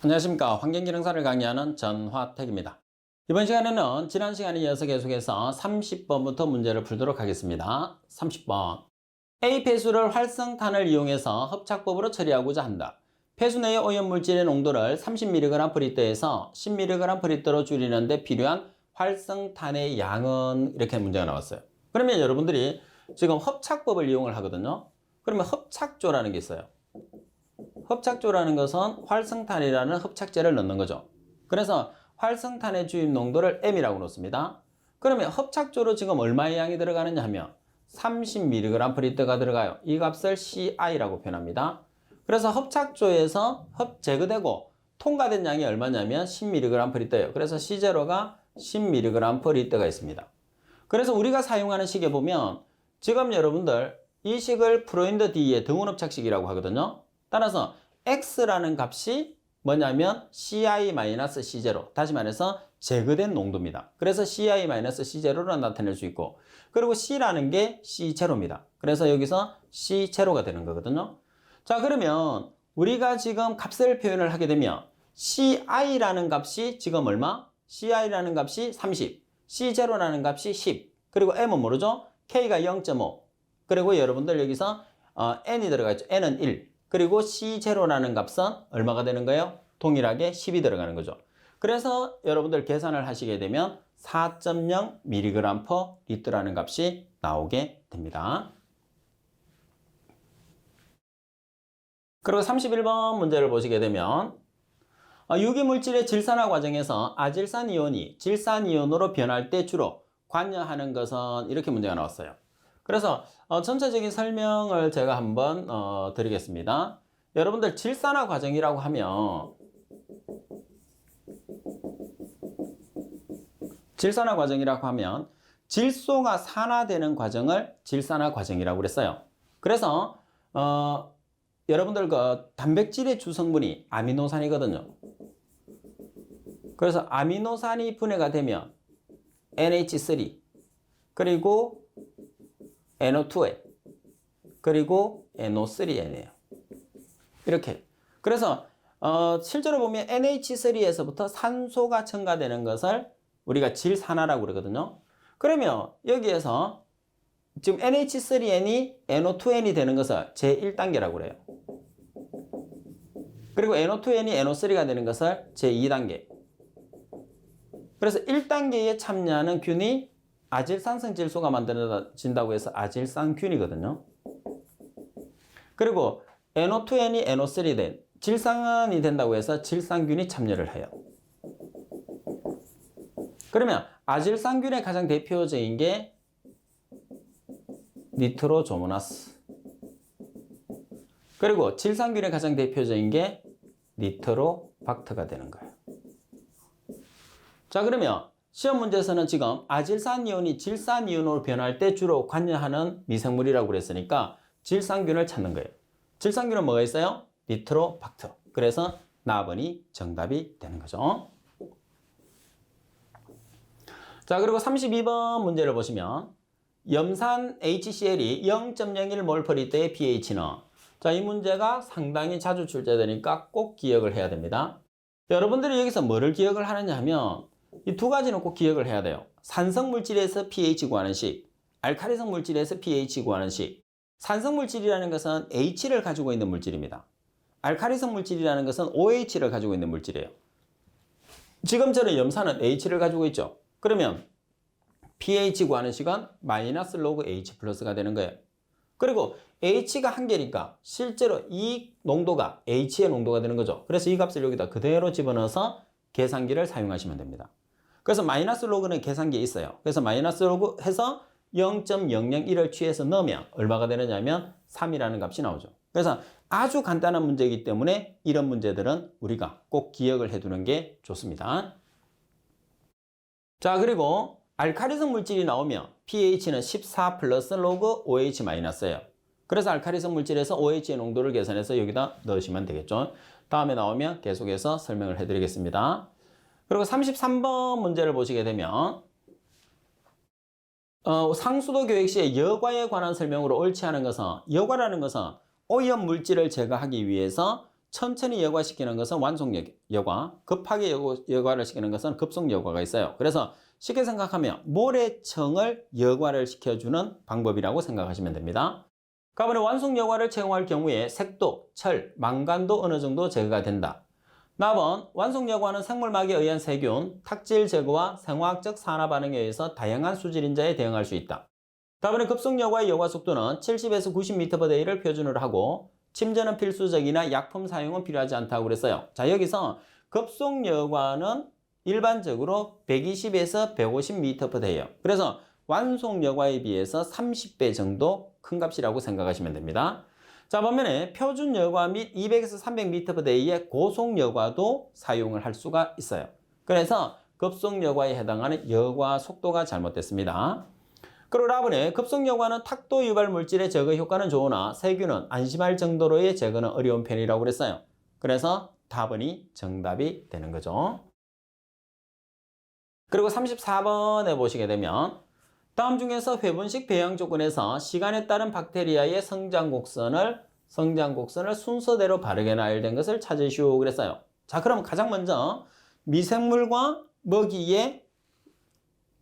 안녕하십니까. 환경기능사를 강의하는 전화택입니다. 이번 시간에는 지난 시간에 이어서 계속해서 30번부터 문제를 풀도록 하겠습니다. 30번. A 폐수를 활성탄을 이용해서 흡착법으로 처리하고자 한다. 폐수 내의 오염물질의 농도를 30mg/L에서 10mg/L로 줄이는 데 필요한 활성탄의 양은, 이렇게 문제가 나왔어요. 그러면 여러분들이 지금 흡착법을 이용을 하거든요. 그러면 흡착조라는 게 있어요. 흡착조라는 것은 활성탄이라는 흡착제를 넣는 거죠. 그래서 활성탄의 주입 농도를 M이라고 놓습니다. 그러면 흡착조로 지금 얼마의 양이 들어가느냐 하면 30mg/L가 들어가요. 이 값을 CI라고 표현합니다. 그래서 흡착조에서 제거되고 통과된 양이 얼마냐면 10mg/L예요. 그래서 C0가 10mg/L가 있습니다. 그래서 우리가 사용하는 식에 보면 지금 여러분들 이 식을 프로인드 D의 등온흡착식이라고 하거든요. 따라서 X라는 값이 뭐냐면 CI-C0, 다시 말해서 제거된 농도입니다. 그래서 CI-C0로 나타낼 수 있고, 그리고 C라는 게 C0입니다. 그래서 여기서 C0가 되는 거거든요. 자, 그러면 우리가 지금 값을 표현을 하게 되면 CI라는 값이 지금 얼마? CI라는 값이 30, C0라는 값이 10, 그리고 M은 모르죠? K가 0.5, 그리고 여러분들 여기서 N이 들어가 있죠. N은 1. 그리고 C0라는 값은 얼마가 되는 거예요? 동일하게 10이 들어가는 거죠. 그래서 여러분들 계산을 하시게 되면 4.0mg/L라는 값이 나오게 됩니다. 그리고 31번 문제를 보시게 되면 유기물질의 질산화 과정에서 아질산이온이 질산이온으로 변할 때 주로 관여하는 것은, 이렇게 문제가 나왔어요. 그래서 전체적인 설명을 제가 한번 드리겠습니다. 여러분들 질산화 과정이라고 하면 질소가 산화되는 과정을 질산화 과정이라고 그랬어요. 그래서 여러분들 그 단백질의 주성분이 아미노산이거든요. 그래서 아미노산이 분해가 되면 NH3, 그리고 NO2N, 그리고 NO3N이에요. 이렇게. 그래서 실제로 보면 NH3에서부터 산소가 첨가되는 것을 우리가 질산화라고 그러거든요. 그러면 여기에서 지금 NH3N이 NO2N이 되는 것을 제1단계라고 그래요. 그리고 NO2N이 NO3가 되는 것을 제2단계. 그래서 1단계에 참여하는 균이 아질산성 질소가 만들어진다고 해서 아질산균이거든요. 그리고 NO2N이 NO3 된 질산이 된다고 해서 질산균이 참여를 해요. 그러면 아질산균의 가장 대표적인 게 니트로조모나스, 그리고 질산균의 가장 대표적인 게 니트로박터가 되는 거예요. 자, 그러면 시험 문제에서는 지금 아질산이온이 질산이온으로 변할 때 주로 관여하는 미생물이라고 그랬으니까 질산균을 찾는 거예요. 질산균은 뭐가 있어요? 니트로박터. 그래서 나번이 정답이 되는 거죠. 자, 그리고 32번 문제를 보시면 염산 HCl이 0.01몰/L의 pH는, 자, 이 문제가 상당히 자주 출제되니까 꼭 기억을 해야 됩니다. 여러분들이 여기서 뭐를 기억을 하느냐 하면 이 두 가지는 꼭 기억을 해야 돼요. 산성 물질에서 pH 구하는 식, 알칼리성 물질에서 pH 구하는 식. 산성 물질이라는 것은 H를 가지고 있는 물질입니다. 알칼리성 물질이라는 것은 OH를 가지고 있는 물질이에요. 지금처럼 염산은 H를 가지고 있죠. 그러면 pH 구하는 식은 마이너스 로그 H 플러스가 되는 거예요. 그리고 H가 한 개니까 실제로 이 농도가 H의 농도가 되는 거죠. 그래서 이 값을 여기다 그대로 집어넣어서 계산기를 사용하시면 됩니다. 그래서 마이너스 로그는 계산기에 있어요. 그래서 마이너스 로그 해서 0.001을 취해서 넣으면 얼마가 되느냐면 3이라는 값이 나오죠. 그래서 아주 간단한 문제이기 때문에 이런 문제들은 우리가 꼭 기억을 해두는 게 좋습니다. 자, 그리고 알칼리성 물질이 나오면 pH는 14 플러스 로그 OH-예요. 그래서 알칼리성 물질에서 OH의 농도를 계산해서 여기다 넣으시면 되겠죠. 다음에 나오면 계속해서 설명을 해드리겠습니다. 그리고 33번 문제를 보시게 되면 상수도 교육 시에 여과에 관한 설명으로 옳지 않은 것은, 여과라는 것은 오염 물질을 제거하기 위해서 천천히 여과시키는 것은 완속 여과, 급하게 여과를 시키는 것은 급속 여과가 있어요. 그래서 쉽게 생각하면 모래청을 여과를 시켜주는 방법이라고 생각하시면 됩니다. 가번에 완속 여과를 채용할 경우에 색도, 철, 망간도 어느 정도 제거가 된다. 나번 완속 여과는 생물막에 의한 세균, 탁질 제거와 생화학적 산화 반응에 의해서 다양한 수질인자에 대응할 수 있다. 다번에 급속 여과의 여과 속도는 70에서 90m/d를 표준으로 하고 침전은 필수적이나 약품 사용은 필요하지 않다고 그랬어요. 자, 여기서 급속 여과는 일반적으로 120에서 150m/d예요. 그래서 완속 여과에 비해서 30배 정도 큰 값이라고 생각하시면 됩니다. 자, 반면에 표준 여과 및 200에서 300m/d의 고속 여과도 사용을 할 수가 있어요. 그래서 급속 여과에 해당하는 여과 속도가 잘못됐습니다. 그리고 라번에 급속 여과는 탁도 유발 물질의 제거 효과는 좋으나 세균은 안심할 정도로의 제거는 어려운 편이라고 그랬어요. 그래서 답은이 정답이 되는 거죠. 그리고 34번에 보시게 되면 다음 중에서 회분식 배양 조건에서 시간에 따른 박테리아의 성장 곡선을 순서대로 바르게 나열된 것을 찾으시오 그랬어요. 자, 그럼 가장 먼저 미생물과 먹이의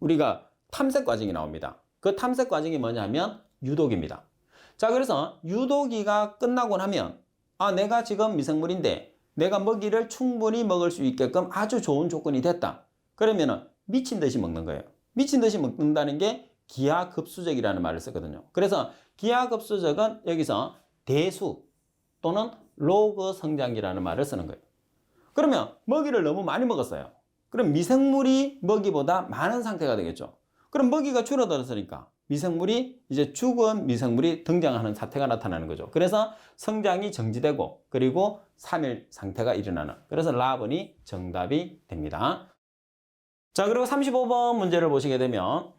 우리가 탐색 과정이 나옵니다. 그 탐색 과정이 뭐냐면 유독입니다. 자, 그래서 유독이가 끝나고 나면 내가 지금 미생물인데 내가 먹이를 충분히 먹을 수 있게끔 아주 좋은 조건이 됐다. 그러면은 미친 듯이 먹는 거예요. 미친 듯이 먹는다는 게 기하급수적이라는 말을 쓰거든요. 그래서 기하급수적은 여기서 대수 또는 로그 성장기라는 말을 쓰는 거예요. 그러면 먹이를 너무 많이 먹었어요. 그럼 미생물이 먹이보다 많은 상태가 되겠죠. 그럼 먹이가 줄어들었으니까 미생물이 이제 죽은 미생물이 등장하는 사태가 나타나는 거죠. 그래서 성장이 정지되고 그리고 3일 상태가 일어나는, 그래서 라번이 정답이 됩니다. 자, 그리고 35번 문제를 보시게 되면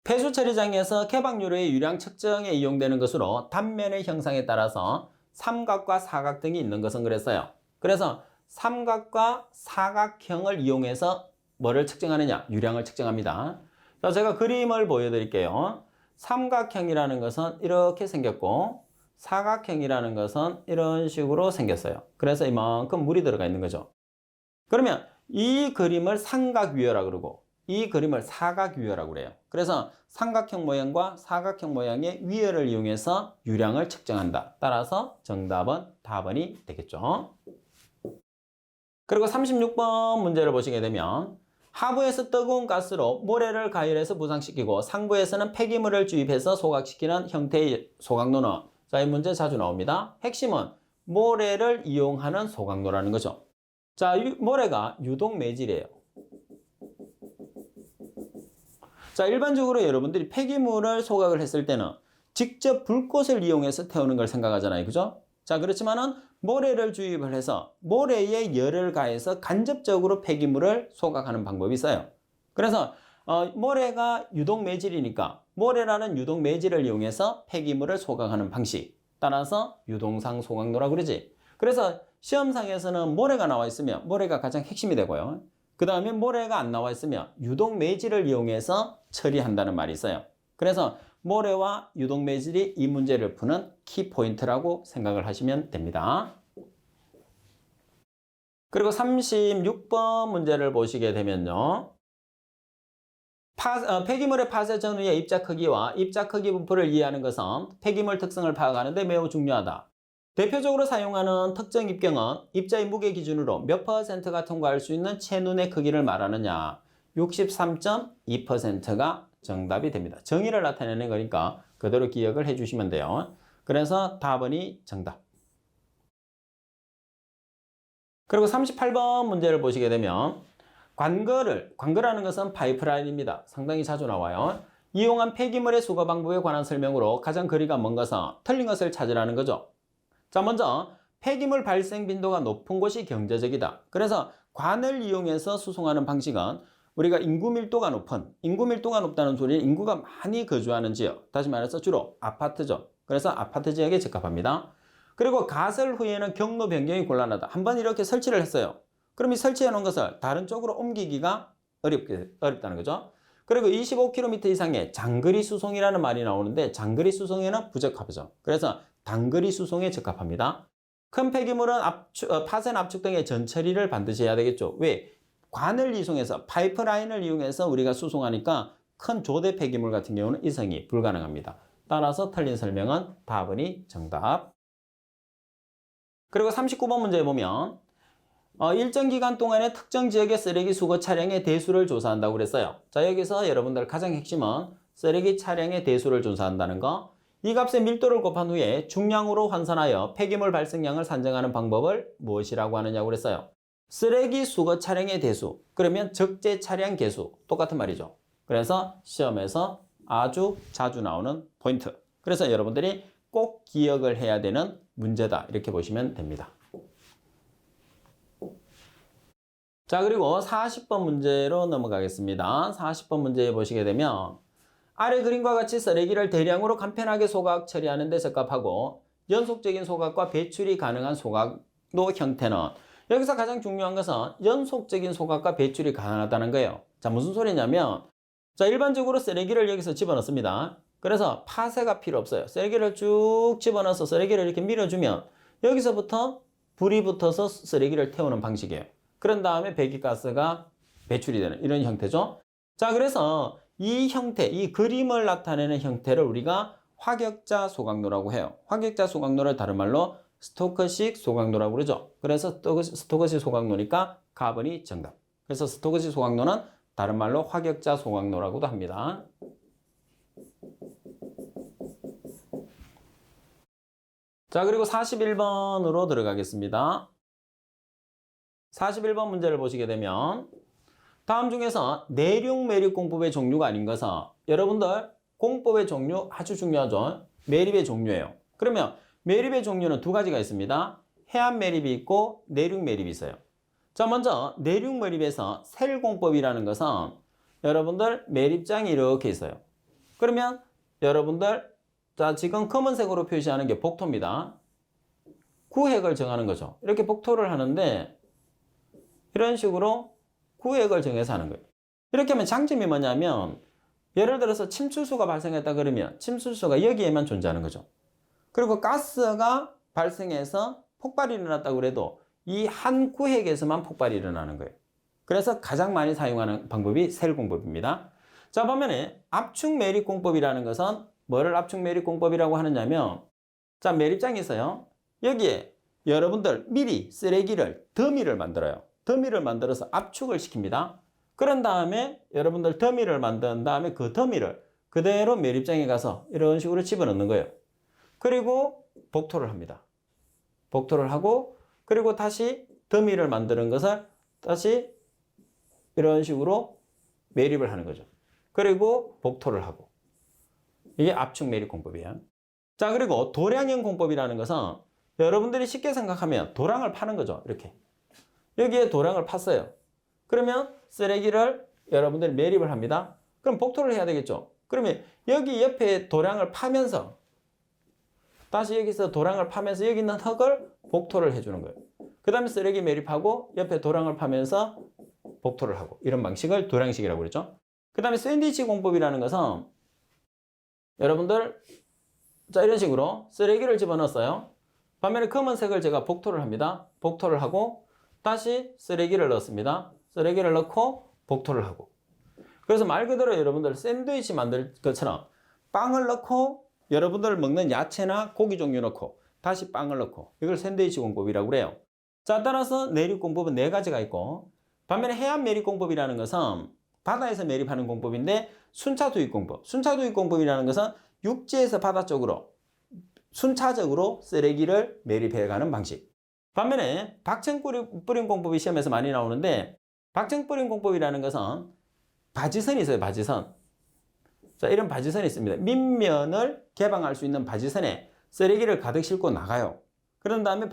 폐수 처리장에서 개방유로의 유량 측정에 이용되는 것으로 단면의 형상에 따라서 삼각과 사각 등이 있는 것은 그랬어요. 그래서 삼각과 사각형을 이용해서 뭐를 측정하느냐? 유량을 측정합니다. 자, 제가 그림을 보여드릴게요. 삼각형이라는 것은 이렇게 생겼고 사각형이라는 것은 이런 식으로 생겼어요. 그래서 이만큼 물이 들어가 있는 거죠. 그러면 이 그림을 삼각유혈이라고 그러고 이 그림을 사각유혈이라고 그래요. 그래서 삼각형 모양과 사각형 모양의 위혈을 이용해서 유량을 측정한다. 따라서 정답은 답은이 되겠죠. 그리고 36번 문제를 보시게 되면 하부에서 뜨거운 가스로 모래를 가열해서 부상시키고 상부에서는 폐기물을 주입해서 소각시키는 형태의 소각로는, 자, 이 문제 자주 나옵니다. 핵심은 모래를 이용하는 소각로라는 거죠. 자, 모래가 유독 매질이에요. 자, 일반적으로 여러분들이 폐기물을 소각을 했을 때는 직접 불꽃을 이용해서 태우는 걸 생각하잖아요. 그죠? 자, 그렇지만은 모래를 주입을 해서 모래에 열을 가해서 간접적으로 폐기물을 소각하는 방법이 있어요. 그래서 모래가 유독 매질이니까 모래라는 유독 매질을 이용해서 폐기물을 소각하는 방식, 따라서 유동상 소각로라고 그러지. 그래서 시험상에서는 모래가 나와 있으면 모래가 가장 핵심이 되고요. 그 다음에 모래가 안 나와 있으면 유독 매질을 이용해서 처리한다는 말이 있어요. 그래서 모래와 유독 매질이 이 문제를 푸는 키포인트라고 생각을 하시면 됩니다. 그리고 36번 문제를 보시게 되면요. 폐기물의 파쇄 전후의 입자 크기와 입자 크기 분포를 이해하는 것은 폐기물 특성을 파악하는 데 매우 중요하다. 대표적으로 사용하는 특정 입경은 입자의 무게 기준으로 몇 %가 통과할 수 있는 채눈의 크기를 말하느냐. 63.2%가 정답이 됩니다. 정의를 나타내는 거니까 그대로 기억을 해주시면 돼요. 그래서 답은이 정답. 그리고 38번 문제를 보시게 되면 관거라는 것은 파이프라인입니다. 상당히 자주 나와요. 이용한 폐기물의 수거 방법에 관한 설명으로 가장 거리가 먼 것은 틀린 것을 찾으라는 거죠. 자, 먼저 폐기물 발생 빈도가 높은 곳이 경제적이다. 그래서 관을 이용해서 수송하는 방식은 우리가 인구 밀도가 높다는 소리는 인구가 많이 거주하는 지역, 다시 말해서 주로 아파트죠. 그래서 아파트 지역에 적합합니다. 그리고 가설 후에는 경로 변경이 곤란하다. 한번 이렇게 설치를 했어요. 그럼 이 설치해 놓은 것을 다른 쪽으로 옮기기가 어렵다는 거죠. 그리고 25km 이상의 장거리 수송이라는 말이 나오는데 장거리 수송에는 부적합하죠. 그래서 단거리 수송에 적합합니다. 큰 폐기물은 파손 압축 등의 전처리를 반드시 해야 되겠죠. 왜? 관을 이송해서 파이프라인을 이용해서 우리가 수송하니까 큰 조대 폐기물 같은 경우는 이송이 불가능합니다. 따라서 틀린 설명은 다번이 정답. 그리고 39번 문제에 보면 일정 기간 동안에 특정 지역의 쓰레기 수거 차량의 대수를 조사한다고 그랬어요. 자, 여기서 여러분들 가장 핵심은 쓰레기 차량의 대수를 조사한다는 거. 이 값의 밀도를 곱한 후에 중량으로 환산하여 폐기물 발생량을 산정하는 방법을 무엇이라고 하느냐고 그랬어요. 쓰레기 수거 차량의 대수, 그러면 적재 차량 개수, 똑같은 말이죠. 그래서 시험에서 아주 자주 나오는 포인트. 그래서 여러분들이 꼭 기억을 해야 되는 문제다. 이렇게 보시면 됩니다. 자, 그리고 40번 문제로 넘어가겠습니다. 40번 문제에 보시게 되면 아래 그림과 같이 쓰레기를 대량으로 간편하게 소각 처리하는 데 적합하고 연속적인 소각과 배출이 가능한 소각로 형태는 여기서 가장 중요한 것은 연속적인 소각과 배출이 가능하다는 거예요. 자, 무슨 소리냐면 자, 일반적으로 쓰레기를 여기서 집어넣습니다. 그래서 파쇄가 필요 없어요. 쓰레기를 쭉 집어넣어서 쓰레기를 이렇게 밀어주면 여기서부터 불이 붙어서 쓰레기를 태우는 방식이에요. 그런 다음에 배기가스가 배출이 되는 이런 형태죠. 자, 그래서 이 형태, 이 그림을 나타내는 형태를 우리가 화격자 소각로라고 해요. 화격자 소각로를 다른 말로 스토크식 소각로라고 그러죠. 그래서 스토크식 소각로니까 가번이 정답. 그래서 스토크식 소각로는 다른 말로 화격자 소각로라고도 합니다. 자, 그리고 41번으로 들어가겠습니다. 41번 문제를 보시게 되면 다음 중에서 내륙 매립 공법의 종류가 아닌 것은 여러분들 공법의 종류 아주 중요하죠. 매립의 종류예요. 그러면 매립의 종류는 두 가지가 있습니다. 해안 매립이 있고 내륙 매립이 있어요. 자, 먼저 내륙 매립에서 셀공법이라는 것은 여러분들 매립장이 이렇게 있어요. 그러면 여러분들 자, 지금 검은색으로 표시하는 게 복토입니다. 구획을 정하는 거죠. 이렇게 복토를 하는데 이런 식으로 구획을 정해서 하는 거예요. 이렇게 하면 장점이 뭐냐면 예를 들어서 침출수가 발생했다 그러면 침출수가 여기에만 존재하는 거죠. 그리고 가스가 발생해서 폭발이 일어났다고 그래도 이 한 구획에서만 폭발이 일어나는 거예요. 그래서 가장 많이 사용하는 방법이 셀공법입니다. 자, 보면은 압축 매립 공법이라는 것은 뭐를 압축 매립 공법이라고 하느냐면 자, 매립장이 있어요. 여기에 여러분들 미리 쓰레기를 더미를 만들어요. 더미를 만들어서 압축을 시킵니다. 그런 다음에 여러분들 더미를 만든 다음에 그 더미를 그대로 매립장에 가서 이런 식으로 집어넣는 거예요. 그리고 복토를 합니다. 복토를 하고 그리고 다시 더미를 만드는 것을 다시 이런 식으로 매립을 하는 거죠. 그리고 복토를 하고 이게 압축 매립 공법이에요. 자, 그리고 도량형 공법이라는 것은 여러분들이 쉽게 생각하면 도량을 파는 거죠. 이렇게 여기에 도량을 팠어요. 그러면 쓰레기를 여러분들이 매립을 합니다. 그럼 복토를 해야 되겠죠. 그러면 여기 옆에 도량을 파면서 다시 여기서 도량을 파면서 여기 있는 흙을 복토를 해주는 거예요. 그 다음에 쓰레기 매립하고 옆에 도량을 파면서 복토를 하고 이런 방식을 도량식이라고 그러죠. 그 다음에 샌드위치 공법이라는 것은 여러분들 자, 이런 식으로 쓰레기를 집어넣었어요. 반면에 검은색을 제가 복토를 합니다. 복토를 하고 다시 쓰레기를 넣습니다. 쓰레기를 넣고 복토를 하고. 그래서 말 그대로 여러분들 샌드위치 만들 것처럼 빵을 넣고 여러분들 먹는 야채나 고기 종류 넣고 다시 빵을 넣고 이걸 샌드위치 공법이라고 그래요. 자, 따라서 내립 공법은 네 가지가 있고 반면에 해안 매립 공법이라는 것은 바다에서 매립하는 공법인데 순차 투입 공법. 순차 투입 공법이라는 것은 육지에서 바다 쪽으로 순차적으로 쓰레기를 매립해가는 방식. 반면에 박청 뿌림 공법이 시험에서 많이 나오는데 박청 뿌림 공법이라는 것은 바지선이 있어요. 바지선. 자, 이런 바지선이 있습니다. 밑면을 개방할 수 있는 바지선에 쓰레기를 가득 싣고 나가요. 그런 다음에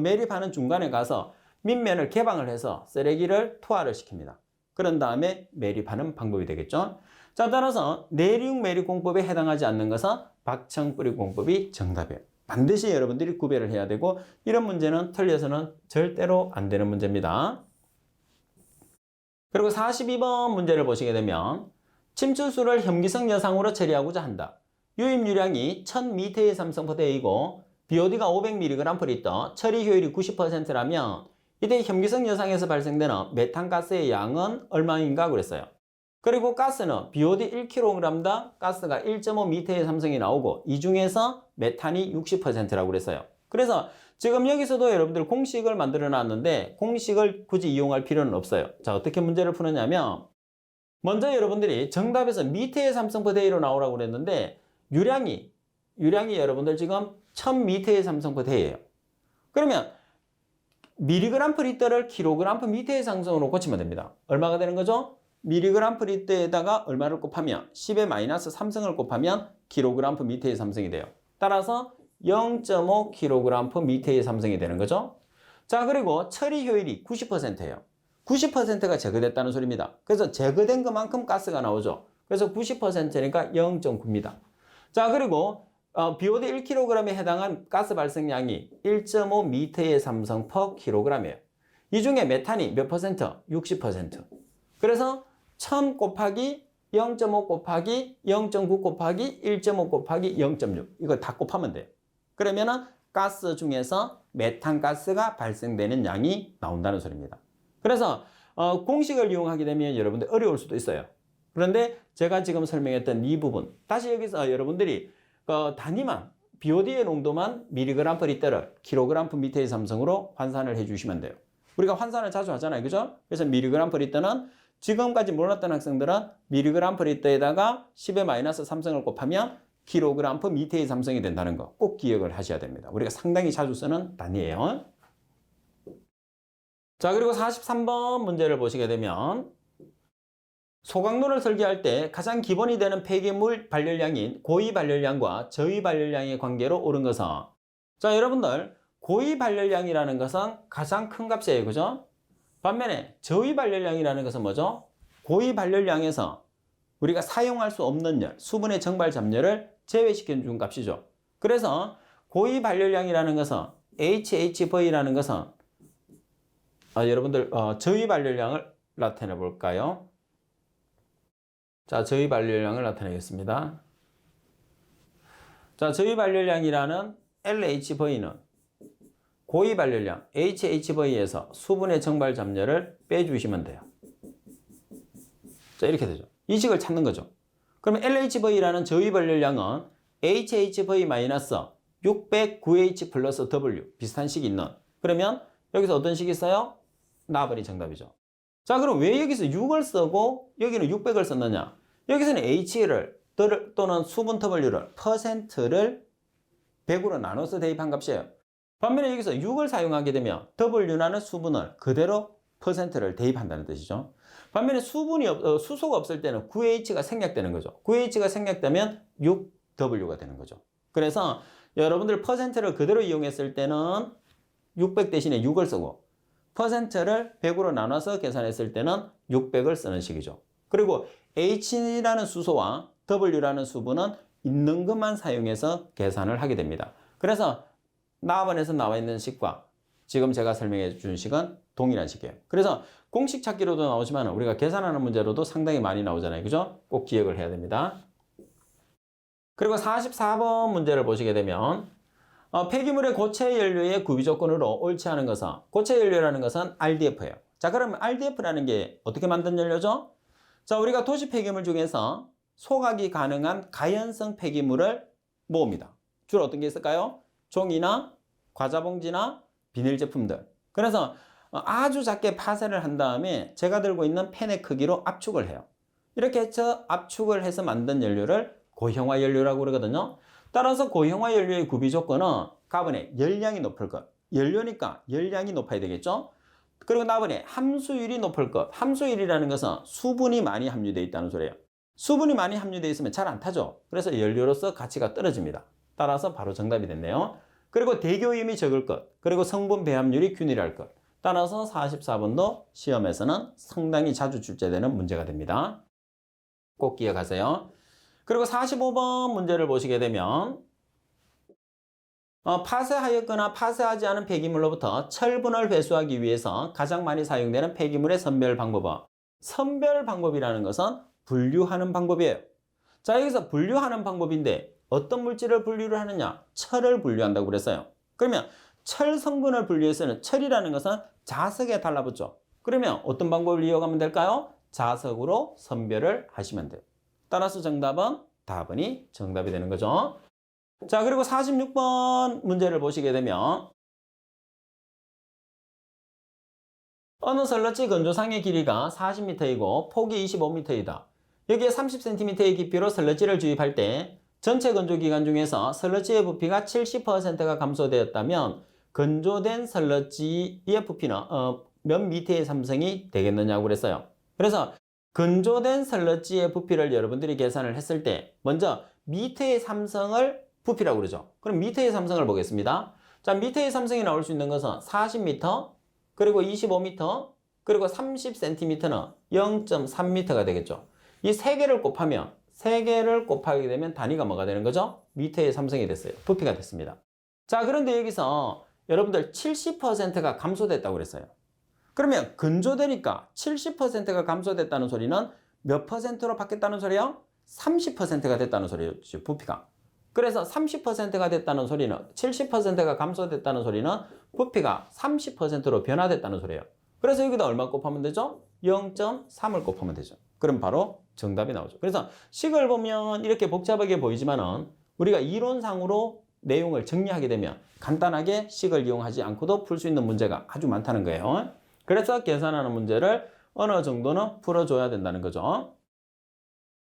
매립하는 중간에 가서 밑면을 개방을 해서 쓰레기를 투하를 시킵니다. 그런 다음에 매립하는 방법이 되겠죠. 자, 따라서 내륙 매립 공법에 해당하지 않는 것은 박청 뿌림 공법이 정답이에요. 반드시 여러분들이 구별을 해야 되고 이런 문제는 틀려서는 절대로 안 되는 문제입니다. 그리고 42번 문제를 보시게 되면 침출수를 혐기성 여상으로 처리하고자 한다. 유입유량이 1000m의 삼성포대이고 BOD가 500mg/L, 처리 효율이 90%라면 이때 혐기성 여상에서 발생되는 메탄가스의 양은 얼마인가 그랬어요. 그리고 가스는 BOD 1kg당 가스가 1.5m의 삼성이 나오고 이 중에서 메탄이 60%라고 그랬어요. 그래서 지금 여기서도 여러분들 공식을 만들어 놨는데 공식을 굳이 이용할 필요는 없어요. 자, 어떻게 문제를 푸느냐면 먼저 여러분들이 정답에서 미터의 삼성포대로 나오라고 그랬는데 유량이 여러분들 지금 1000m의 삼성포대예요. 그러면 mg/L를 kg/m의 상승으로 고치면 됩니다. 얼마가 되는 거죠? mg/L에다가 얼마를 곱하면 10의 마이너스 3승을 곱하면 kg/m의 삼승이 돼요. 따라서 0.5kg/m의 삼승이 되는 거죠. 자, 그리고 처리 효율이 90%예요. 90%가 제거됐다는 소리입니다. 그래서 제거된 것만큼 가스가 나오죠. 그래서 90%니까 0.9입니다. 자, 그리고 BOD 1kg에 해당한 가스 발생량이 1.5m의 삼성 per kg이에요. 이 중에 메탄이 몇 퍼센트? 60%. 그래서 1000 곱하기 0.5 곱하기 0.9 곱하기 1.5 곱하기 0.6 이거 다 곱하면 돼요. 그러면은 가스 중에서 메탄가스가 발생되는 양이 나온다는 소리입니다. 그래서 공식을 이용하게 되면 여러분들 어려울 수도 있어요. 그런데 제가 지금 설명했던 이 부분 다시 여기서 여러분들이 단위만 BOD의 농도만 mg/L을 kg/m의 삼성으로 환산을 해주시면 돼요. 우리가 환산을 자주 하잖아요. 그죠? 그래서 mg/L는 지금까지 몰랐던 학생들은 mg/L에다가 10의 마이너스 3승을 곱하면 kg/m의 삼성이 된다는 거 꼭 기억을 하셔야 됩니다. 우리가 상당히 자주 쓰는 단위예요. 자, 그리고 43번 문제를 보시게 되면 소각로를 설계할 때 가장 기본이 되는 폐기물 발열량인 고위 발열량과 저위 발열량의 관계로 옳은 것은 자, 여러분들 고위 발열량이라는 것은 가장 큰 값이에요. 그죠? 반면에 저위 발열량이라는 것은 뭐죠? 고위 발열량에서 우리가 사용할 수 없는 열, 수분의 정발 잡열을 제외시켜 준 값이죠. 그래서 고위 발열량이라는 것은 HHV라는 것은 여러분들 저위 발열량을 나타내 볼까요? 자, 저위 발열량을 나타내겠습니다. 자, 저위 발열량이라는 LHV는 고위 발열량 HHV에서 수분의 정발 잡열을 빼주시면 돼요. 자, 이렇게 되죠. 이 식을 찾는 거죠. 그러면 LHV라는 저위 발열량은 HHV-609H 플러스 W 비슷한 식이 있는 그러면 여기서 어떤 식이 있어요? 나번이 정답이죠. 자, 그럼 왜 여기서 6을 쓰고 여기는 600을 썼느냐? 여기서는 H를 또는 수분 W를 퍼센트를 100으로 나눠서 대입한 값이에요. 반면에 여기서 6을 사용하게 되면 W라는 수분을 그대로 퍼센트를 대입한다는 뜻이죠. 반면에 수소가 없을 때는 9H가 생략되는 거죠. 9H가 생략되면 6W가 되는 거죠. 그래서 여러분들 퍼센트를 그대로 이용했을 때는 600 대신에 6을 쓰고 퍼센트를 100으로 나눠서 계산했을 때는 600을 쓰는 식이죠. 그리고 H라는 수소와 W라는 수분은 있는 것만 사용해서 계산을 하게 됩니다. 그래서 나번에서 나와 있는 식과 지금 제가 설명해 준 식은 동일한 식이에요. 그래서 공식 찾기로도 나오지만 우리가 계산하는 문제로도 상당히 많이 나오잖아요. 그죠? 꼭 기억을 해야 됩니다. 그리고 44번 문제를 보시게 되면 폐기물의 고체 연료의 구비 조건으로 옳지 않은 것은 고체 연료라는 것은 RDF예요. 자, 그러면 RDF라는 게 어떻게 만든 연료죠? 자, 우리가 도시 폐기물 중에서 소각이 가능한 가연성 폐기물을 모읍니다. 주로 어떤 게 있을까요? 종이나 과자봉지나 비닐 제품들. 그래서 아주 작게 파쇄를 한 다음에 제가 들고 있는 펜의 크기로 압축을 해요. 이렇게 해서 압축을 해서 만든 연료를 고형화 연료라고 그러거든요. 따라서 고형화 연료의 구비 조건은 가번에 열량이 높을 것. 연료니까 열량이 높아야 되겠죠. 그리고 나번에 함수율이 높을 것. 함수율이라는 것은 수분이 많이 함유되어 있다는 소리예요. 수분이 많이 함유되어 있으면 잘 안 타죠. 그래서 연료로서 가치가 떨어집니다. 따라서 바로 정답이 됐네요. 그리고 대교임이 적을 것. 그리고 성분 배합률이 균일할 것. 따라서 44번도 시험에서는 상당히 자주 출제되는 문제가 됩니다. 꼭 기억하세요. 그리고 45번 문제를 보시게 되면 파쇄하였거나 파쇄하지 않은 폐기물로부터 철분을 회수하기 위해서 가장 많이 사용되는 폐기물의 선별 방법은 선별 방법이라는 것은 분류하는 방법이에요. 자, 여기서 분류하는 방법인데 어떤 물질을 분류를 하느냐? 철을 분류한다고 그랬어요. 그러면 철 성분을 분류해서는 철이라는 것은 자석에 달라붙죠. 그러면 어떤 방법을 이용하면 될까요? 자석으로 선별을 하시면 돼요. 따라서 정답은 다번이 정답이 되는 거죠. 자, 그리고 46번 문제를 보시게 되면 어느 설러지 건조상의 길이가 40m이고 폭이 25m이다. 여기에 30cm의 깊이로 설러지를 주입할 때 전체 건조 기간 중에서 설러지의 부피가 70%가 감소되었다면 건조된 설러지의 부피는 몇 미터의 삼성이 되겠느냐고 그랬어요. 그래서 건조된 설러지의 부피를 여러분들이 계산을 했을 때 먼저 미터의 삼성을 부피라고 그러죠. 그럼 미터의 삼성을 보겠습니다. 자, 미터의 삼성이 나올 수 있는 것은 40m, 그리고 25m, 그리고 30cm는 0.3m가 되겠죠. 이 세 개를 곱하면, 세 개를 곱하게 되면 단위가 뭐가 되는 거죠? 미터의 삼성이 됐어요. 부피가 됐습니다. 자, 그런데 여기서 여러분들 70%가 감소됐다고 그랬어요. 그러면 건조되니까 70%가 감소됐다는 소리는 몇 퍼센트로 바뀌었다는 소리요? 30%가 됐다는 소리죠, 부피가. 그래서 30%가 됐다는 소리는 70%가 감소됐다는 소리는 부피가 30%로 변화됐다는 소리예요. 그래서 여기다 얼마 곱하면 되죠? 0.3을 곱하면 되죠. 그럼 바로 정답이 나오죠. 그래서 식을 보면 이렇게 복잡하게 보이지만은 우리가 이론상으로 내용을 정리하게 되면 간단하게 식을 이용하지 않고도 풀 수 있는 문제가 아주 많다는 거예요. 그래서 계산하는 문제를 어느 정도는 풀어줘야 된다는 거죠.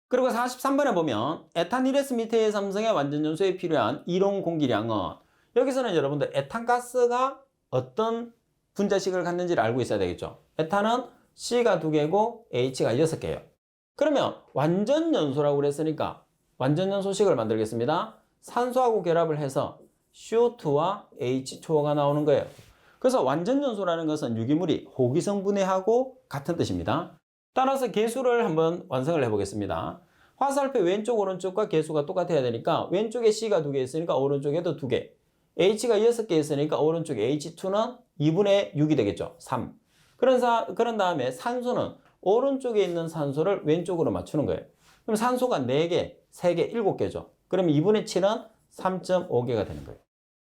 그리고 43번에 보면 에탄1S 미터의 삼성의 완전 연소에 필요한 이론 공기량은 여기서는 여러분들 에탄가스가 어떤 분자식을 갖는지를 알고 있어야 되겠죠. 에탄은 C가 2개고 H가 6개예요. 그러면 완전 연소라고 그랬으니까 완전 연소식을 만들겠습니다. 산소하고 결합을 해서 CO2와 H2O가 나오는 거예요. 그래서 완전 연소라는 것은 유기물이 호기성 분해하고 같은 뜻입니다. 따라서 계수를 한번 완성을 해보겠습니다. 화살표 왼쪽 오른쪽과 계수가 똑같아야 되니까 왼쪽에 C가 2개 있으니까 오른쪽에도 2개, H가 6개 있으니까 오른쪽에 H2는 2분의 6이 되겠죠. 3. 그런 다음에 산소는 오른쪽에 있는 산소를 왼쪽으로 맞추는 거예요. 그럼 산소가 4개, 3개, 7개죠. 그럼 2분의 7은 3.5개가 되는 거예요.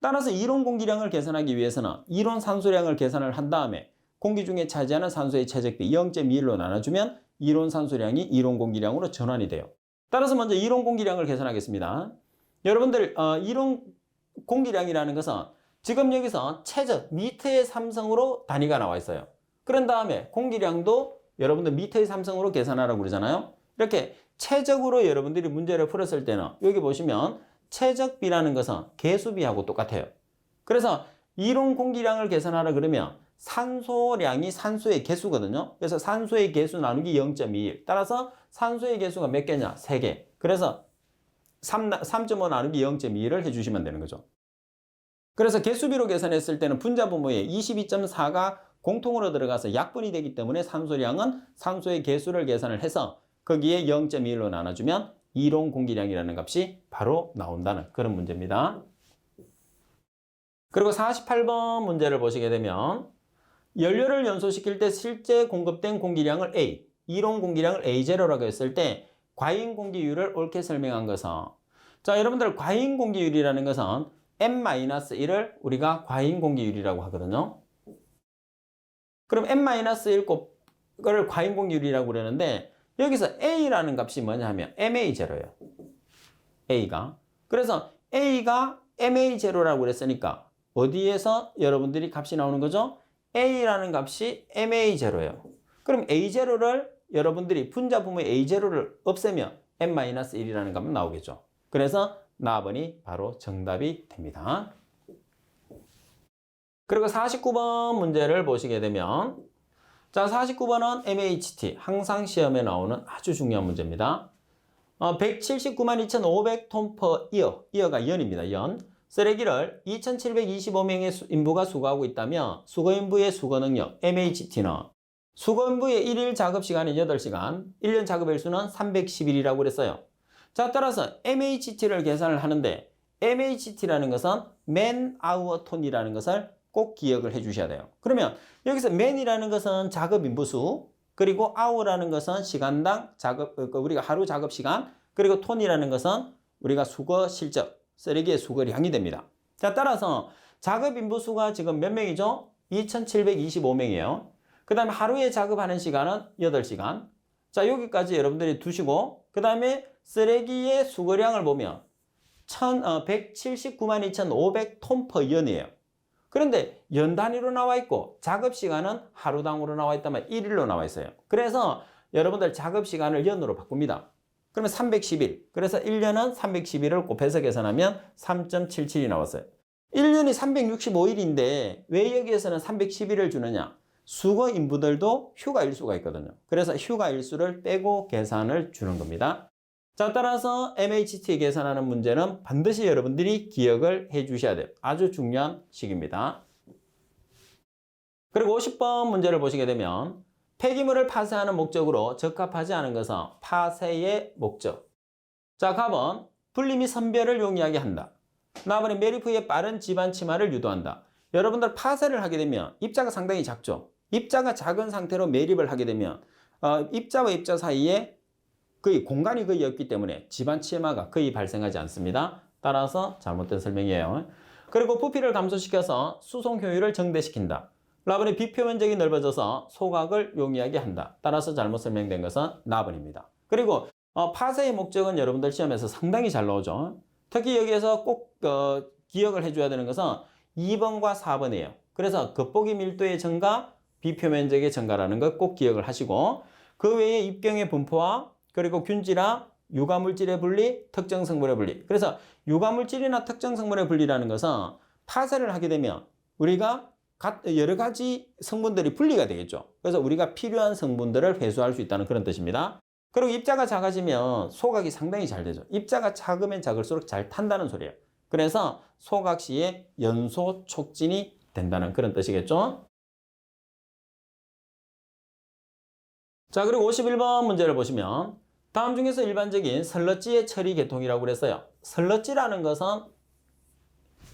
따라서 이론 공기량을 계산하기 위해서는 이론 산소량을 계산을 한 다음에 공기 중에 차지하는 산소의 최적비 0.21로 나눠주면 이론 산소량이 이론 공기량으로 전환이 돼요. 따라서 먼저 이론 공기량을 계산하겠습니다. 여러분들 이론 공기량이라는 것은 지금 여기서 최적 미터의 삼성으로 단위가 나와 있어요. 그런 다음에 공기량도 여러분들 미터의 삼성으로 계산하라고 그러잖아요. 이렇게 최적으로 여러분들이 문제를 풀었을 때는 여기 보시면 최적비라는 것은 계수비하고 똑같아요. 그래서 이론 공기량을 계산하라 그러면 산소량이 산소의 개수거든요. 그래서 산소의 개수 나누기 0.21. 따라서 산소의 개수가 몇 개냐? 3개. 그래서 3.5 나누기 0.21을 해주시면 되는 거죠. 그래서 개수비로 계산했을 때는 분자분모에 22.4가 공통으로 들어가서 약분이 되기 때문에 산소량은 산소의 개수를 계산을 해서 거기에 0.21로 나눠주면 이론 공기량이라는 값이 바로 나온다는 그런 문제입니다. 그리고 48번 문제를 보시게 되면 연료를 연소시킬 때 실제 공급된 공기량을 A, 이론 공기량을 A0라고 했을 때 과잉 공기율을 옳게 설명한 것은, 자, 여러분들 과잉 공기율이라는 것은 N-1을 우리가 과잉 공기율이라고 하거든요. 그럼 N-1을 과잉 공기율이라고 그러는데 여기서 A라는 값이 뭐냐 하면 MA0예요. A가. 그래서 A가 MA0라고 그랬으니까 어디에서 여러분들이 값이 나오는 거죠? A라는 값이 MA0예요. 그럼 A0를 여러분들이 분자분모의 A0를 없애면 N-1이라는 값은 나오겠죠. 그래서 나번이 바로 정답이 됩니다. 그리고 49번 문제를 보시게 되면, 자, 49번은 MHT, 항상 시험에 나오는 아주 중요한 문제입니다. 179만 2,500톤 per year, year가 연입니다. 연. 쓰레기를 2,725명의 인부가 수거하고 있다면 수거인부의 수거 능력 MHT는 수거인부의 1일 작업 시간이 8시간, 1년 작업일수는 310일이라고 그랬어요. 자, 따라서 MHT를 계산을 하는데 MHT라는 것은 man hour 톤이라는 것을 꼭 기억을 해 주셔야 돼요. 그러면 여기서 man이라는 것은 작업 인부수, 그리고 아워라는 것은 시간당 작업, 우리가 하루 작업 시간, 그리고 톤이라는 것은 우리가 수거 실적, 쓰레기의 수거량이 됩니다. 자, 따라서 작업 인부 수가 지금 몇 명이죠? 2,725명이에요. 그 다음에 하루에 작업하는 시간은 8시간. 자, 여기까지 여러분들이 두시고, 그 다음에 쓰레기의 수거량을 보면 179만 2,500톤 per 연이에요. 그런데 연 단위로 나와 있고 작업 시간은 하루당으로 나와 있다면 1일로 나와 있어요. 그래서 여러분들 작업 시간을 연으로 바꿉니다. 그러면 310일. 그래서 1년은 311을 곱해서 계산하면 3.77이 나왔어요. 1년이 365일인데 왜 여기에서는 311을 주느냐? 수거 인부들도 휴가 일수가 있거든요. 그래서 휴가 일수를 빼고 계산을 주는 겁니다. 자, 따라서 MHT 계산하는 문제는 반드시 여러분들이 기억을 해 주셔야 돼요. 아주 중요한 식입니다. 그리고 50번 문제를 보시게 되면 폐기물을 파쇄하는 목적으로 적합하지 않은 것은 파쇄의 목적. 자, 갑은 분리 및 선별을 용이하게 한다. 나번에 메리프의 빠른 집안 침하를 유도한다. 여러분들 파쇄를 하게 되면 입자가 상당히 작죠. 입자가 작은 상태로 매립을 하게 되면 입자와 입자 사이에 거의 공간이 거의 없기 때문에 집안 침하가 거의 발생하지 않습니다. 따라서 잘못된 설명이에요. 그리고 부피를 감소시켜서 수송 효율을 증대시킨다. 라번의 비표면적이 넓어져서 소각을 용이하게 한다. 따라서 잘못 설명된 것은 나번입니다. 그리고 파쇄의 목적은 여러분들 시험에서 상당히 잘 나오죠. 특히 여기에서 꼭 기억을 해줘야 되는 것은 2번과 4번이에요. 그래서 겉보기 밀도의 증가, 비표면적의 증가라는 것 꼭 기억을 하시고 그 외에 입경의 분포와 그리고 균질화, 유가물질의 분리, 특정 성분의 분리. 그래서 유가물질이나 특정 성분의 분리라는 것은 파쇄를 하게 되면 우리가 여러 가지 성분들이 분리가 되겠죠. 그래서 우리가 필요한 성분들을 회수할 수 있다는 그런 뜻입니다. 그리고 입자가 작아지면 소각이 상당히 잘 되죠. 입자가 작으면 작을수록 잘 탄다는 소리예요. 그래서 소각 시에 연소 촉진이 된다는 그런 뜻이겠죠. 자, 그리고 51번 문제를 보시면 다음 중에서 일반적인 설러지의 처리 계통이라고 그랬어요. 설러지라는 것은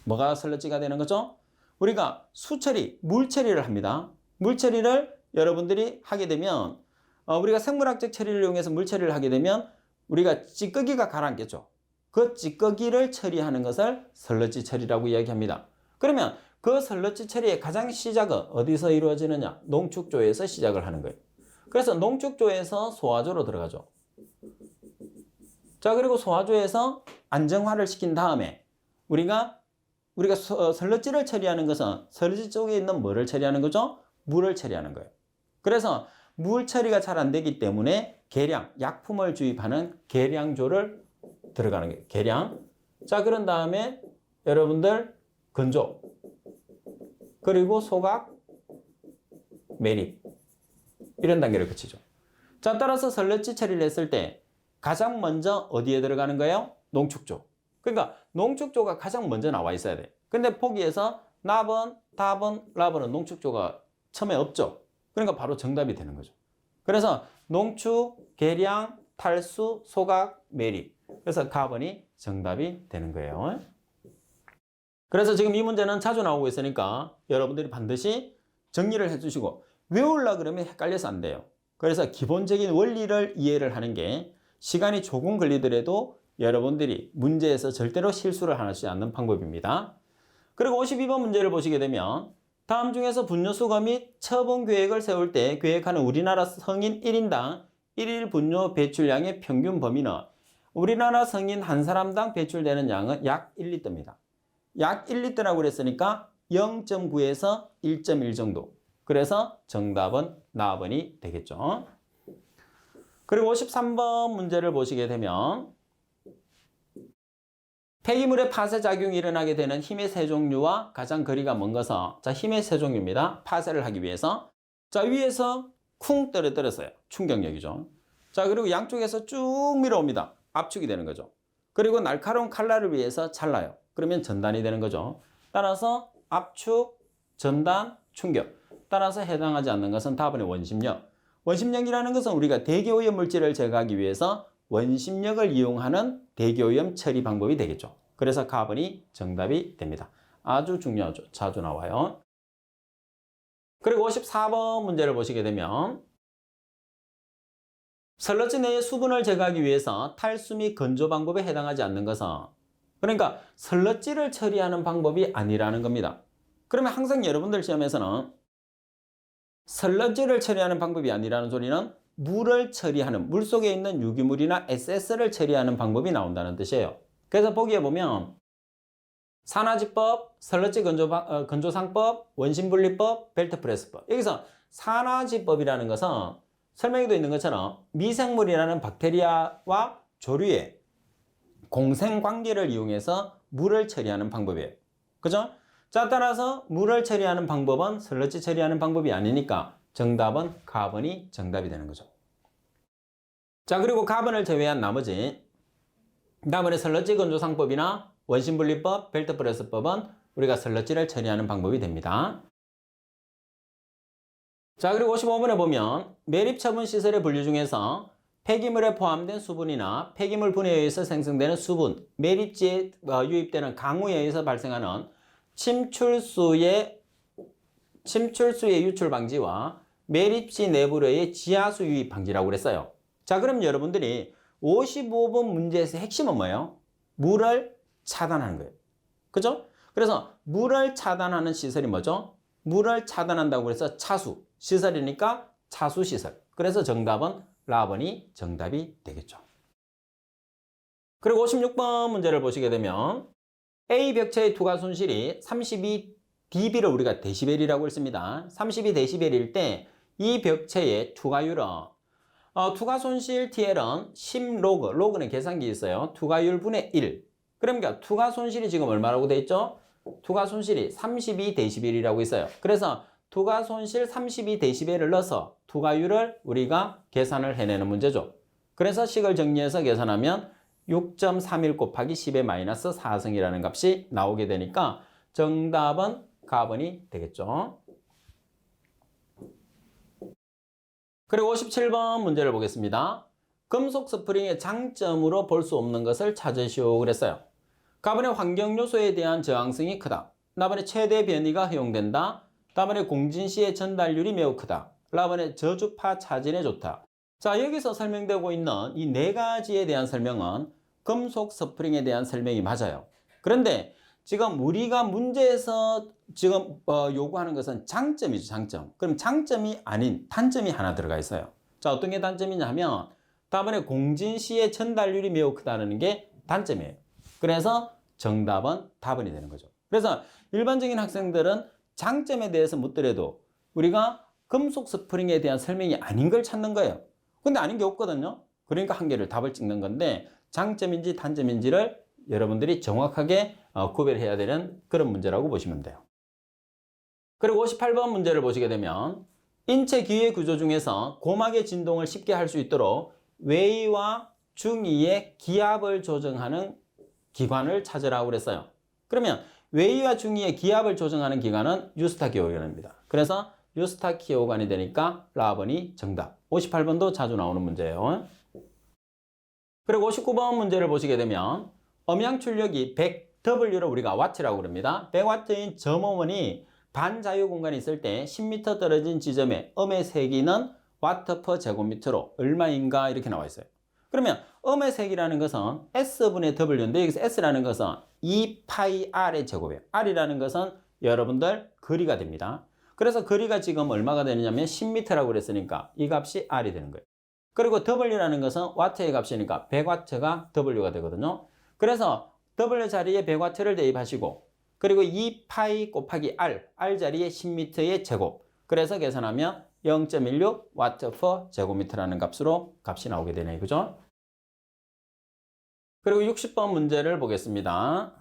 뭐가 설러지가 되는 거죠? 우리가 수처리, 물처리를 합니다. 물처리를 여러분들이 하게 되면 우리가 생물학적 처리를 이용해서 물처리를 하게 되면 우리가 찌꺼기가 가라앉겠죠. 그 찌꺼기를 처리하는 것을 설러지 처리라고 이야기합니다. 그러면 그 설러지 처리의 가장 시작은 어디서 이루어지느냐? 농축조에서 시작을 하는 거예요. 그래서 농축조에서 소화조로 들어가죠. 자, 그리고 소화조에서 안정화를 시킨 다음에 우리가 설러지를 처리하는 것은 설러지 쪽에 있는 뭐를 처리하는 거죠? 물을 처리하는 거예요. 그래서 물 처리가 잘 안 되기 때문에 계량, 약품을 주입하는 계량조를 들어가는 거예요. 계량. 자, 그런 다음에 여러분들 건조, 그리고 소각, 매립 이런 단계를 거치죠. 자, 따라서 설러지 처리를 했을 때 가장 먼저 어디에 들어가는 거예요? 농축조. 그러니까 농축조가 가장 먼저 나와 있어야 돼. 근데 보기에서 나번, 다번, 라번은 농축조가 처음에 없죠. 그러니까 바로 정답이 되는 거죠. 그래서 농축, 계량, 탈수, 소각, 매립. 그래서 가번이 정답이 되는 거예요. 그래서 지금 이 문제는 자주 나오고 있으니까 여러분들이 반드시 정리를 해주시고 외우려고 그러면 헷갈려서 안 돼요. 그래서 기본적인 원리를 이해를 하는 게 시간이 조금 걸리더라도 여러분들이 문제에서 절대로 실수를 하지 않는 방법입니다. 그리고 52번 문제를 보시게 되면 다음 중에서 분뇨 수거 및 처분 계획을 세울 때 계획하는 우리나라 성인 1인당 1일 분뇨 배출량의 평균 범위는 우리나라 성인 한 사람당 배출되는 양은 약 1리터입니다. 약 1리터라고 그랬으니까 0.9에서 1.1 정도. 그래서 정답은 나번이 되겠죠. 그리고 53번 문제를 보시게 되면 폐기물의 파쇄 작용이 일어나게 되는 힘의 세 종류와 가장 거리가 먼 것은 자, 힘의 세 종류입니다. 파쇄를 하기 위해서. 자, 위에서 쿵 떨어뜨렸어요. 충격력이죠. 자, 그리고 양쪽에서 쭉 밀어옵니다. 압축이 되는 거죠. 그리고 날카로운 칼날을 위해서 잘라요. 그러면 전단이 되는 거죠. 따라서 압축, 전단, 충격. 따라서 해당하지 않는 것은 답은의 원심력. 원심력이라는 것은 우리가 대기오염 물질을 제거하기 위해서 원심력을 이용하는 대기오염 처리 방법이 되겠죠. 그래서 가번이 정답이 됩니다. 아주 중요하죠. 자주 나와요. 그리고 54번 문제를 보시게 되면 설러지 내의 수분을 제거하기 위해서 탈수 및 건조 방법에 해당하지 않는 것은 그러니까 설러지를 처리하는 방법이 아니라는 겁니다. 그러면 항상 여러분들 시험에서는 설러지를 처리하는 방법이 아니라는 소리는 물을 처리하는 물 속에 있는 유기물이나 SS를 처리하는 방법이 나온다는 뜻이에요. 그래서 보기에 보면 산화지법, 설러지 건조상법, 원심분리법, 벨트프레스법. 여기서 산화지법이라는 것은 설명에도 있는 것처럼 미생물이라는 박테리아와 조류의 공생관계를 이용해서 물을 처리하는 방법이에요. 그죠? 자, 따라서 물을 처리하는 방법은 설러지 처리하는 방법이 아니니까 정답은 가번이 정답이 되는 거죠. 자, 그리고 가번을 제외한 나머지 설러지 건조상법이나 원심분리법, 벨트프레스법은 우리가 설러지를 처리하는 방법이 됩니다. 자, 그리고 55번에 보면 매립처분 시설의 분류 중에서 폐기물에 포함된 수분이나 폐기물 분해에 의해서 생성되는 수분, 매립지에 유입되는 강우에 의해서 발생하는 침출수의 유출 방지와 매립지 내부로의 지하수 유입 방지라고 그랬어요. 자, 그럼 여러분들이 55번 문제에서 핵심은 뭐예요? 물을 차단하는 거예요. 그죠? 그래서 물을 차단하는 시설이 뭐죠? 물을 차단한다고 해서 차수 시설이니까 차수 시설. 그래서 정답은 라번이 정답이 되겠죠. 그리고 56번 문제를 보시게 되면 A 벽체의 투과 손실이 32dB를 우리가 데시벨이라고 했습니다. 32dB일 때 이 벽체의 투과율은 투과 손실 TL은 10로그, 로그는 계산기 있어요. 투과율 분의 1. 그러니까 투과 손실이 지금 얼마라고 돼 있죠? 투과 손실이 32dB이라고 있어요. 그래서 투과 손실 32dB를 넣어서 투과율을 우리가 계산을 해내는 문제죠. 그래서 식을 정리해서 계산하면 6.31 곱하기 10의 마이너스 4승이라는 값이 나오게 되니까 정답은 가번이 되겠죠. 그리고 57번 문제를 보겠습니다. 금속 스프링의 장점으로 볼 수 없는 것을 찾으시오 그랬어요. 가번의 환경 요소에 대한 저항성이 크다. 나번의 최대 변이가 허용된다. 다번에 공진 시의 전달률이 매우 크다. 라번의 저주파 차진에 좋다. 자, 여기서 설명되고 있는 이 네 가지에 대한 설명은 금속 스프링에 대한 설명이 맞아요. 그런데 지금 우리가 문제에서 지금 요구하는 것은 장점이죠, 장점. 그럼 장점이 아닌 단점이 하나 들어가 있어요. 자, 어떤 게 단점이냐 하면 다번에 공진 시의 전달률이 매우 크다는 게 단점이에요. 그래서 정답은 답은이 되는 거죠. 그래서 일반적인 학생들은 장점에 대해서 묻더라도 우리가 금속 스프링에 대한 설명이 아닌 걸 찾는 거예요. 근데 아닌 게 없거든요. 그러니까 한 개를 답을 찍는 건데 장점인지 단점인지를 여러분들이 정확하게 구별해야 되는 그런 문제라고 보시면 돼요. 그리고 58번 문제를 보시게 되면 인체 기회 구조 중에서 고막의 진동을 쉽게 할 수 있도록 외위와 중위의 기압을 조정하는 기관을 찾으라고 그랬어요. 그러면 외위와 중위의 기압을 조정하는 기관은 유스타키오관입니다. 그래서 유스타키오관이 되니까 라번이 정답. 58번도 자주 나오는 문제예요. 그리고 59번 문제를 보시게 되면 음양 출력이 100W를 우리가 와트라고 그럽니다. 100W인 점오원이 반자유 공간이 있을 때 10m 떨어진 지점에 음의 세기는 와트 퍼 제곱미터로 얼마인가 이렇게 나와 있어요. 그러면 음의 세기라는 것은 S분의 W인데 여기서 S라는 것은 2파이 R의 제곱이에요. R이라는 것은 여러분들 거리가 됩니다. 그래서 거리가 지금 얼마가 되느냐면 10m라고 그랬으니까 이 값이 R이 되는 거예요. 그리고 W라는 것은 와트의 값이니까 100W가 W가 되거든요. 그래서 W 자리에 100W를 대입하시고 그리고 2파이 곱하기 R 자리에 10m의 제곱. 그래서 계산하면 0.16 와트 퍼 제곱미터라는 값으로 값이 나오게 되네요. 그죠? 그리고 60번 문제를 보겠습니다.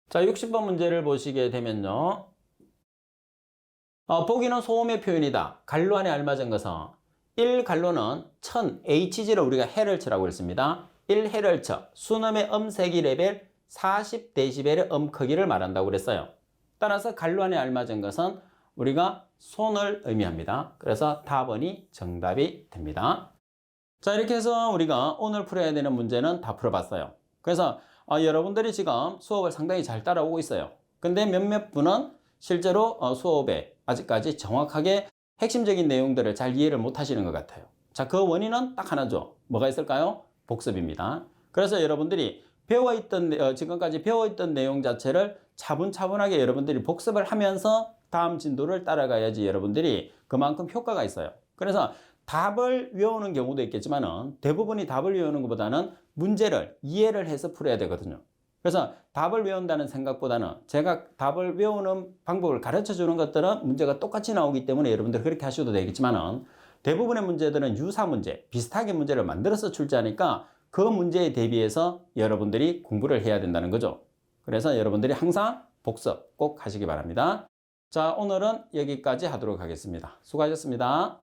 자, 60번 문제를 보시게 되면요. 보기는 소음의 표현이다. 갈로 안에 알맞은 것은 1갈로는 1000Hg를 우리가 헤럴츠라고 했습니다. 1헤럴츠, 순음의 음세기 레벨 40dB의 음 크기를 말한다고 그랬어요. 따라서 갈로 안에 알맞은 것은 우리가 손을 의미합니다. 그래서 답번이 정답이 됩니다. 자, 이렇게 해서 우리가 오늘 풀어야 되는 문제는 다 풀어봤어요. 그래서 여러분들이 지금 수업을 상당히 잘 따라오고 있어요. 근데 몇몇 분은 실제로 수업에 아직까지 정확하게 핵심적인 내용들을 잘 이해를 못 하시는 것 같아요. 자, 그 원인은 딱 하나죠. 뭐가 있을까요? 복습입니다. 그래서 여러분들이 지금까지 배워있던 내용 자체를 차분차분하게 여러분들이 복습을 하면서 다음 진도를 따라가야지 여러분들이 그만큼 효과가 있어요. 그래서 답을 외우는 경우도 있겠지만은 대부분이 답을 외우는 것보다는 문제를 이해를 해서 풀어야 되거든요. 그래서 답을 외운다는 생각보다는 제가 답을 외우는 방법을 가르쳐 주는 것들은 문제가 똑같이 나오기 때문에 여러분들 그렇게 하셔도 되겠지만은 대부분의 문제들은 유사 문제, 비슷하게 문제를 만들어서 출제하니까 그 문제에 대비해서 여러분들이 공부를 해야 된다는 거죠. 그래서 여러분들이 항상 복습 꼭 하시기 바랍니다. 자, 오늘은 여기까지 하도록 하겠습니다. 수고하셨습니다.